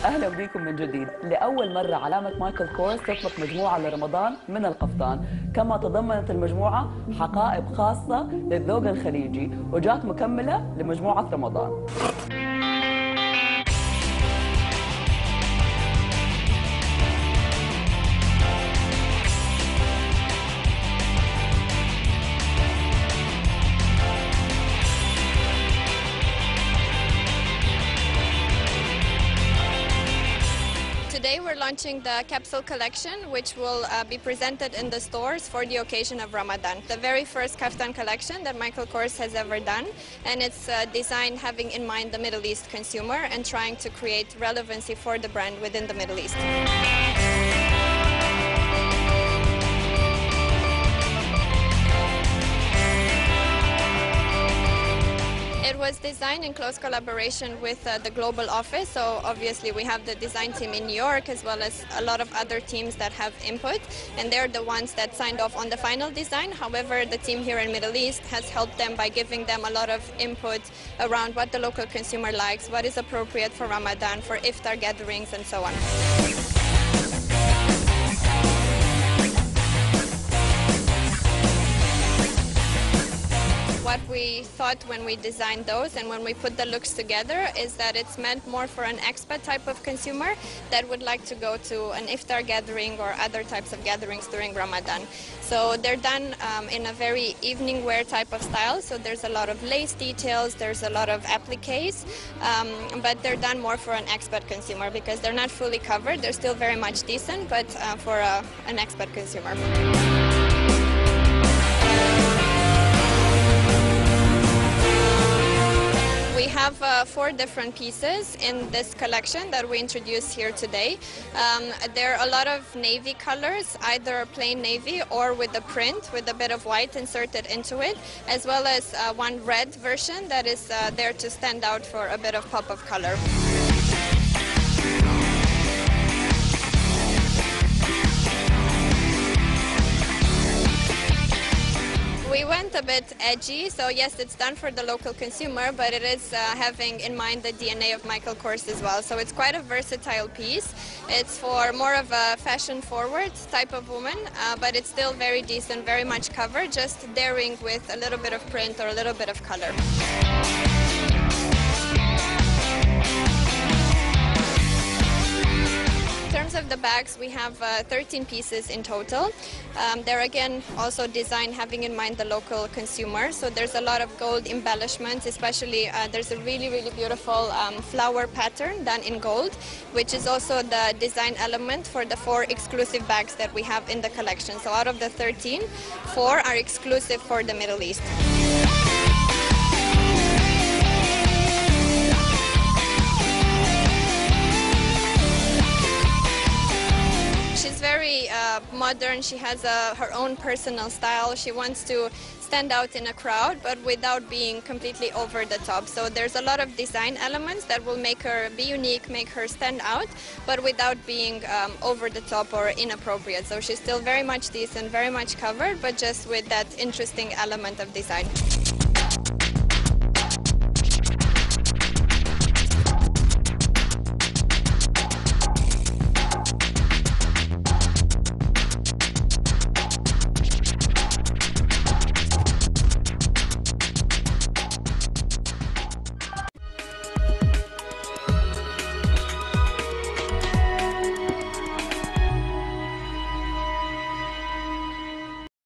أهلا بكم من جديد. لأول مرة علامة مايكل كورس تطلق مجموعة لرمضان من القفطان، كما تضمنت المجموعة حقائب خاصة للذوق الخليجي وجات مكملة لمجموعة رمضان. Today we're launching the capsule collection, which will be presented in the stores for the occasion of Ramadan. The very first kaftan collection that Michael Kors has ever done, and it's designed having in mind the Middle East consumer and trying to create relevancy for the brand within the Middle East. It was designed in close collaboration with the global office, so obviously we have the design team in New York as well as a lot of other teams that have input, and they're the ones that signed off on the final design. However, the team here in Middle East has helped them by giving them a lot of input around what the local consumer likes, what is appropriate for Ramadan, for iftar gatherings and so on. What we thought when we designed those and when we put the looks together is that it's meant more for an expat type of consumer that would like to go to an iftar gathering or other types of gatherings during Ramadan. So they're done in a very evening wear type of style, so there's a lot of lace details, there's a lot of appliques, but they're done more for an expat consumer because they're not fully covered. They're still very much decent, but for an expat consumer. We have 4 different pieces in this collection that we introduced here today. There are a lot of navy colors, either plain navy or with a print with a bit of white inserted into it, as well as one red version that is there to stand out for a bit of pop of color. We went a bit edgy, so yes, it's done for the local consumer, but it is having in mind the DNA of Michael Kors as well. So it's quite a versatile piece. It's for more of a fashion-forward type of woman, but it's still very decent, very much covered, just daring with a little bit of print or a little bit of color. In terms of the bags, we have 13 pieces in total. They're again also designed having in mind the local consumer. So there's a lot of gold embellishments, especially there's a really, really beautiful flower pattern done in gold, which is also the design element for the 4 exclusive bags that we have in the collection. So out of the 13, 4 are exclusive for the Middle East. She's very modern. She has her own personal style. She wants to stand out in a crowd, but without being completely over the top. So there's a lot of design elements that will make her be unique, make her stand out, but without being over the top or inappropriate. So she's still very much decent, very much covered, but just with that interesting element of design.